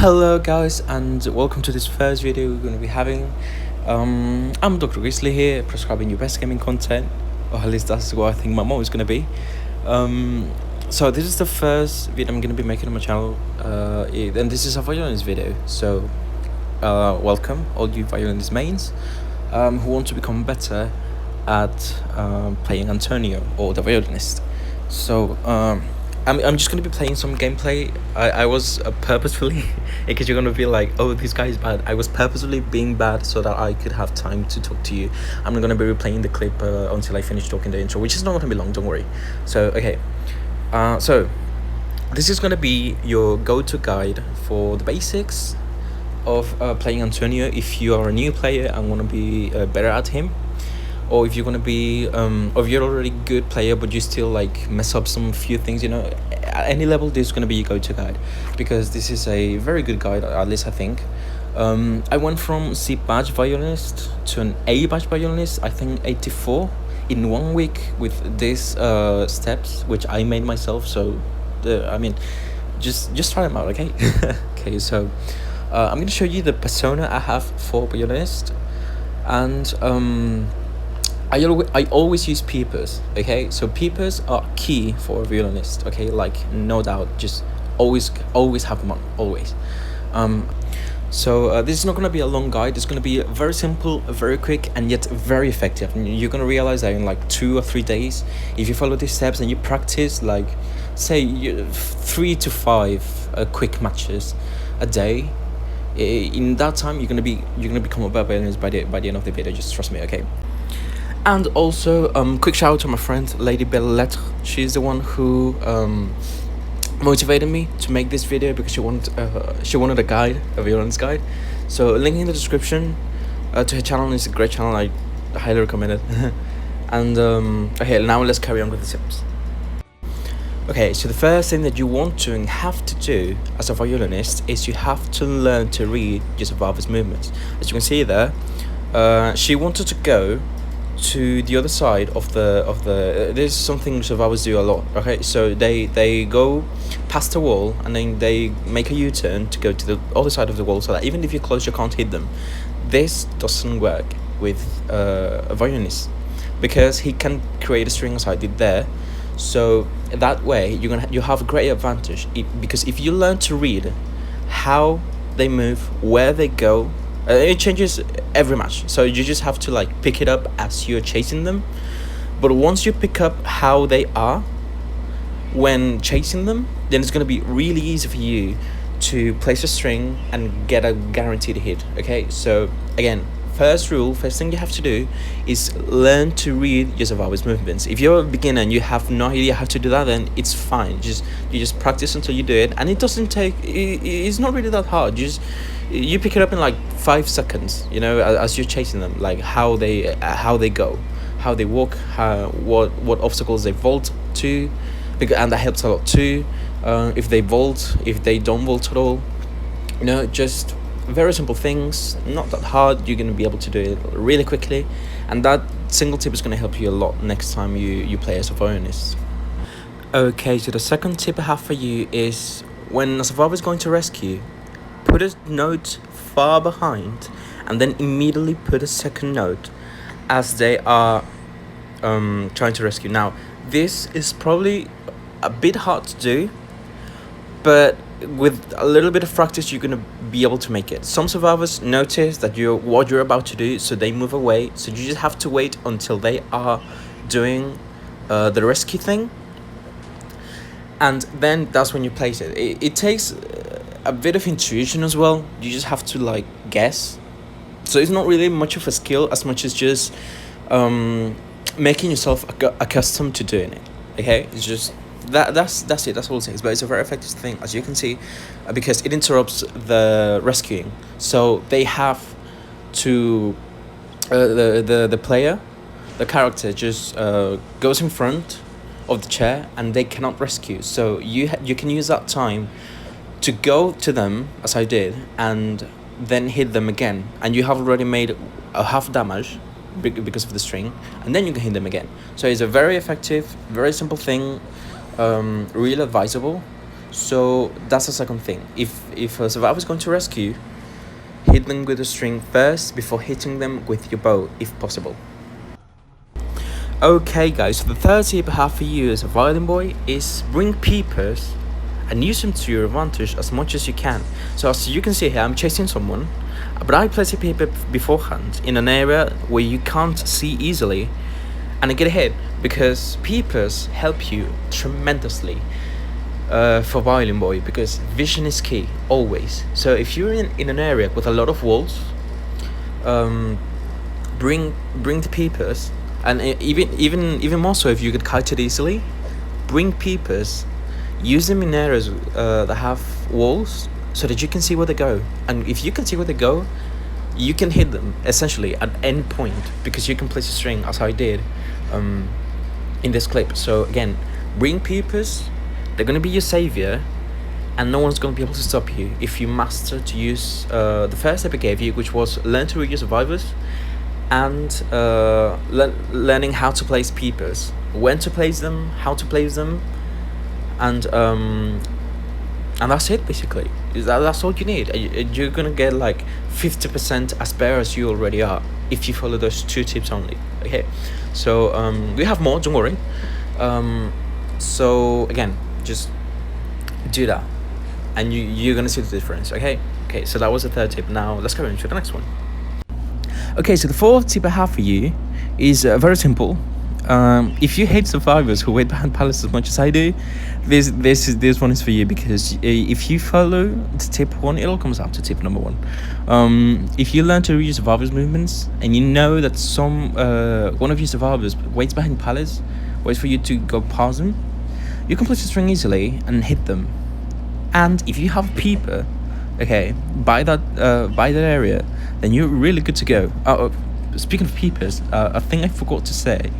Hello guys, and welcome to this first video we're going to be having. I'm Dr. Grizzly here, prescribing you best gaming content, or at least that's what I think my mom is going to be. So this is the first video I'm going to be making on my channel, and this is a violinist video. So welcome all you violinist mains who want to become better at playing Antonio or the violinist. So I'm just going to be playing some gameplay. I was purposefully, because you're going to be like, oh, this guy is bad. I was purposefully being bad so that I could have time to talk to you. I'm not going to be replaying the clip until I finish talking the intro, which is not going to be long, don't worry. So, okay. So, this is going to be your go-to guide for the basics of playing Antonio if you are a new player and want to be better at him. Or if you're gonna be or if you're already a good player but you still like mess up some few things, at any level this is gonna be your go-to guide, because this is a very good guide, at least I think. I went from C badge violinist to an A badge violinist, I think 84 in 1 week with these steps which I made myself. So just try them out, okay? Okay, so I'm gonna show you the persona I have for violinist, and I always use peepers, okay? So peepers are key for a violinist, okay? Like, no doubt, just always have them on, always. So this is not going to be a long guide. It's going to be very simple, very quick, and yet very effective. And you're going to realize that in like 2 or 3 days, if you follow these steps and you practice, like, say, 3 to 5 quick matches a day, in that time you're gonna become a better violinist by the end of the video. Just trust me, okay? And also, quick shout out to my friend Lady Belle Lettre. She's the one who motivated me to make this video, because she wanted a guide, a violinist guide. So link in the description to her channel. It's a great channel. I highly recommend it. And okay, now let's carry on with the tips. Okay, so the first thing that you want to and have to do as a violinist is you have to learn to read your survivor's movements. As you can see there, she wanted to go to the other side of the this is something survivors do a lot, okay? So they go past the wall and then they make a U-turn to go to the other side of the wall, so that even if you're close you can't hit them. This doesn't work with a violinist, because he can create a string as I did there. So that way you have a great advantage, because if you learn to read how they move, where they go, it changes every match. So you just have to like pick it up as you're chasing them. But once you pick up how they are when chasing them, then it's going to be really easy for you to place a string and get a guaranteed hit, okay? So again, first thing you have to do is learn to read your survivor's movements. If you're a beginner and you have no idea how to do that, then it's fine. You just practice until you do it, and it doesn't take, it's not really that hard. You pick it up in like 5 seconds, as you're chasing them, like how they go, how they walk, what obstacles they vault to, and that helps a lot too. If they vault, if they don't vault at all, just very simple things, not that hard. You're going to be able to do it really quickly, and that single tip is going to help you a lot next time you play as a violinist. Okay, so the second tip I have for you is, when a survivor is going to rescue, put a note far behind and then immediately put a second note as they are trying to rescue. Now, this is probably a bit hard to do, but with a little bit of practice you're gonna be able to make it. Some survivors notice that what you're about to do, so they move away. So you just have to wait until they are doing the rescue thing, and then that's when you place it. It takes a bit of intuition as well. You just have to like guess. So it's not really much of a skill as much as just making yourself accustomed to doing it, okay? It's just that's it, that's all it takes. But it's a very effective thing, as you can see, because it interrupts the rescuing. So they have to the player, the character, just goes in front of the chair and they cannot rescue. So you can use that time to go to them, as I did, and then hit them again, and you have already made a half damage because of the string, and then you can hit them again. So it's a very effective, very simple thing, really advisable. So that's the second thing. If a survivor is going to rescue, hit them with a string first before hitting them with your bow, if possible. Okay, guys, so the third tip I have for you as a violin boy is bring peepers and use them to your advantage as much as you can. So as you can see here, I'm chasing someone, but I place a peeper beforehand in an area where you can't see easily, and I get ahead because peepers help you tremendously for violin boy, because vision is key always. So if you're in an area with a lot of walls, bring the peepers, and even more so if you get kited easily, bring peepers, use them in areas that have walls so that you can see where they go. And if you can see where they go, you can hit them essentially at any point, because you can place a string as I did in this clip. So again, bring peepers, they're going to be your savior, and no one's going to be able to stop you if you master to use the first step I gave you, which was learn to read your survivors, and learning how to place peepers, when to place them, how to place them, and that's it basically. That's all you need. You're gonna get like 50% as better as you already are if you follow those two tips only. Okay, so we have more, don't worry. So again, just do that and you're gonna see the difference. Okay, so that was the third tip. Now let's go into the next one. Okay, so the fourth tip I have for you is very simple. If you hate survivors who wait behind pallets as much as I do, this one is for you, because if you follow the tip one, it all comes out to tip number one. If you learn to read your survivors' movements, and you know that one of your survivors waits behind pallets, waits for you to go past them, you can place a string easily and hit them. And if you have a peeper, okay, by that area, then you're really good to go. Speaking of peepers, a thing I forgot to say,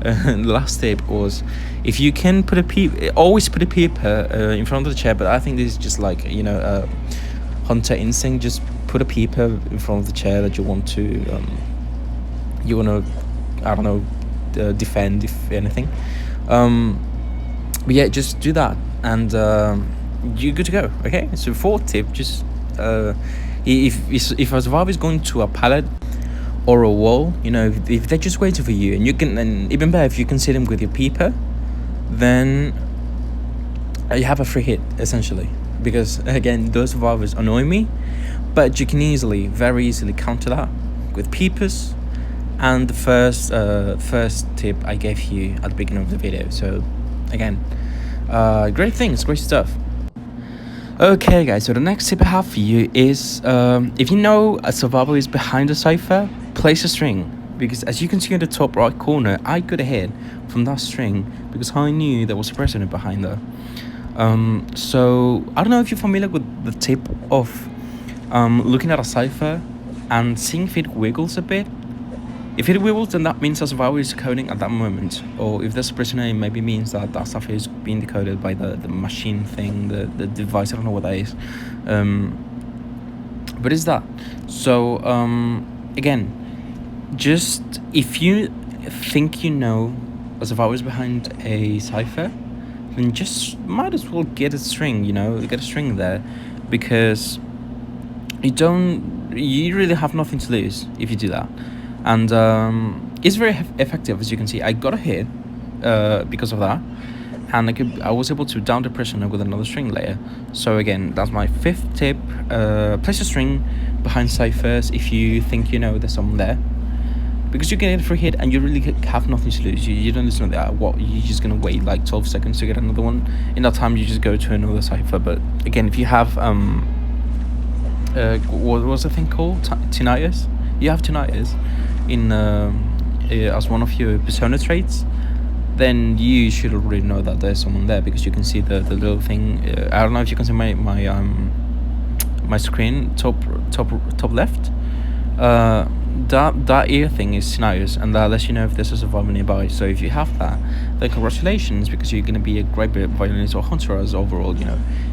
the last tip was, if you can put a peeper, always put a peeper in front of the chair. But I think this is just like, hunter instinct. Just put a peeper in front of the chair that you want to, I don't know, defend, if anything. But yeah, just do that, and you're good to go. Okay, so fourth tip, just if a survivor is going to a pallet or a wall, if they're just waiting for you, and you can, and even better if you can see them with your peeper, then you have a free hit essentially. Because again, those survivors annoy me, but you can very easily counter that with peepers and the first tip I gave you at the beginning of the video. So again, great things, great stuff. Okay guys, so the next tip I have for you is, if you know a survivor is behind a cipher, place a string, because as you can see in the top right corner, I got a hit from that string because I knew there was a person behind there. So I don't know if you're familiar with the tip of looking at a cipher and seeing if it wiggles a bit. If it wiggles, then that means a survivor is decoding at that moment. Or if there's a prisoner, it maybe means that that cipher is being decoded by the machine thing, the device. I don't know what that is. But it's that. So, again, just if you think you know a survivor is behind a cipher, then just might as well get a string, get a string there, because you really have nothing to lose if you do that. And it's very effective, as you can see. I got a hit because of that, and I was able to down the prisoner with another string layer. So again, that's my fifth tip. Place a string behind ciphers if you think there's someone there, because you get a free hit and you really have nothing to lose. You don't listen to that. You're just gonna wait like 12 seconds to get another one. In that time, you just go to another cipher. But again, if you have what was the thing called, tinnitus? You have tinnitus in as one of your persona traits, then you should already know that there's someone there, because you can see the little thing. I don't know if you can see my screen top left. That ear thing is tinnitus, and that lets you know if there's a survivor nearby. So if you have that, then congratulations, because you're gonna be a great violinist or hunter as overall.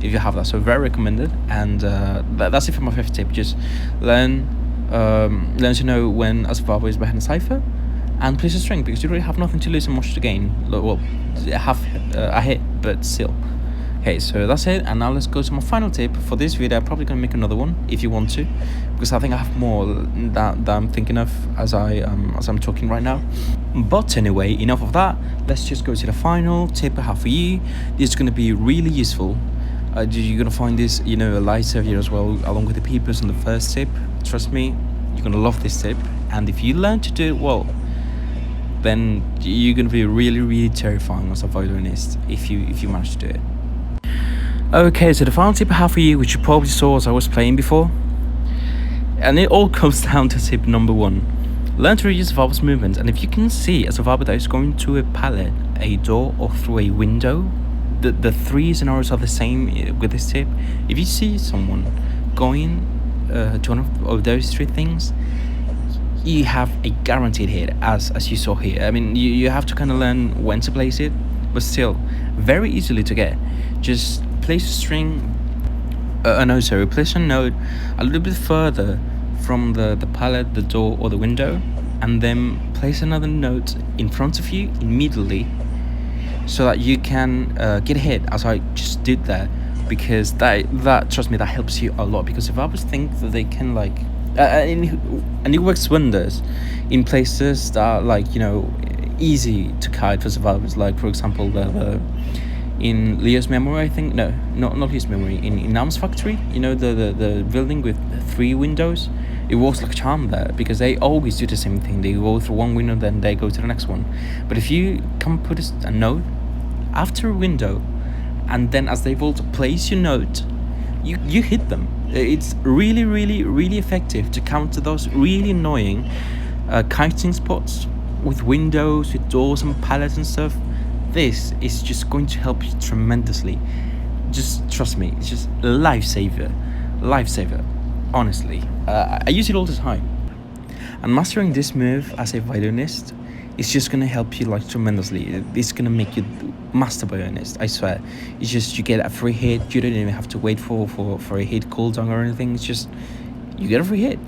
If you have that, so very recommended. And that's it for my fifth tip. Just learn to know when a survivor is behind a cipher, and place a string, because you really have nothing to lose and much to gain. Well, have a hit, but still, Okay, so that's it, and now let's go to my final tip for this video. I'm probably gonna make another one if you want to, because I think I have more that I'm thinking of as I'm talking right now. But anyway, enough of that. Let's just go to the final tip I have for you. This is gonna be really useful. You're gonna find this, a lifesaver as well, along with the peepers on the first tip. Trust me, you're gonna love this tip, and if you learn to do it well, then you're gonna be really terrifying as a violinist if you manage to do it. Okay, so the final tip I have for you, which you probably saw as I was playing before, and it all comes down to tip number 1. Learn to reduce the valve's movement, and if you can see as a valve that is going to a pallet, a door, or through a window, the 3 scenarios are the same with this tip. If you see someone going to one of those 3 things, you have a guaranteed hit, as you saw here. I mean, you have to kind of learn when to place it, but still, very easily to get. Just place a string, place a note a little bit further from the pallet, the door, or the window, and then place another note in front of you immediately, so that you can get a hit, as I just did there, because that trust me, that helps you a lot. Because if others think that they can and it works wonders in places that are easy to kite for survivors, like for example in Leo's Memory, I think. No, not Leo's Memory, in Arms Factory, the building with 3 windows. It works like a charm there, because they always do the same thing. They go through one window, then they go to the next one. But if you can put a note after a window, and then as they vault, place your note, you hit them. It's really effective to counter those really annoying kiting spots with windows, with doors and pallets and stuff. This is just going to help you tremendously. Just trust me, it's just lifesaver, honestly. I use it all the time, and mastering this move as a violinist is just gonna help you tremendously. It's gonna make you master violinist, I swear. It's just, you get a free hit. You don't even have to wait for a hit cooldown or anything. It's just, you get a free hit,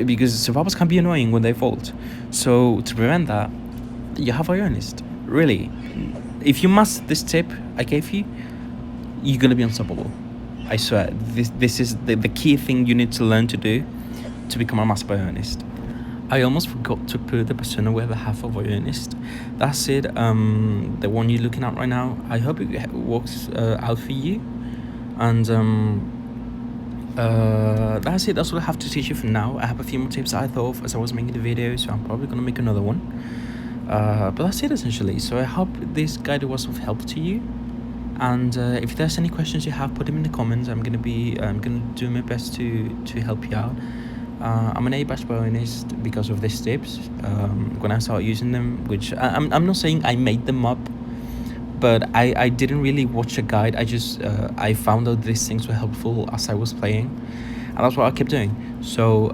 because survivors can be annoying when they fault. So to prevent that, you have violinist. Really, if you master this tip I gave you, you're gonna be unstoppable. I swear. This is the key thing you need to learn to do to become a master violinist. I almost forgot to put the persona we ever have for violinist. That's it. The one you're looking at right now. I hope it works out for you. And that's it. That's what I have to teach you for now. I have a few more tips I thought of as I was making the video, so I'm probably gonna make another one. But that's it essentially. So I hope this guide was of help to you. And if there's any questions you have, put them in the comments. I'm gonna do my best to help you out. I'm an A-bass violinist because of these tips. When I started using them, which I'm not saying I made them up, but I didn't really watch a guide. I found out these things were helpful as I was playing, and that's what I kept doing. So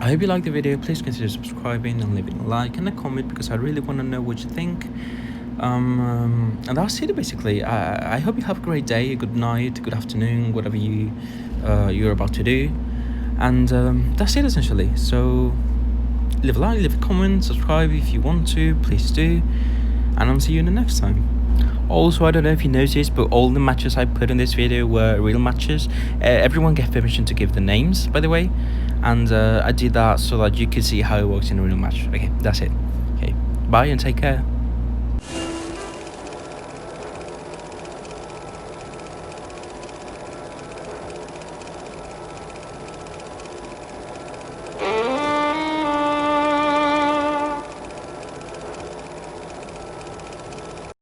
I hope you liked the video. Please consider subscribing and leaving a like and a comment, because I really want to know what you think. And that's it basically. I hope you have a great day, a good night, good afternoon, whatever you're about to do. And that's it essentially. So leave a like, leave a comment, subscribe if you want to, please do, and I'll see you in the next time. Also, I don't know if you noticed, but all the matches I put in this video were real matches. Everyone gave permission to give the names, by the way, and I did that so that you could see how it works in a real match. Okay, that's it. Okay, bye and take care.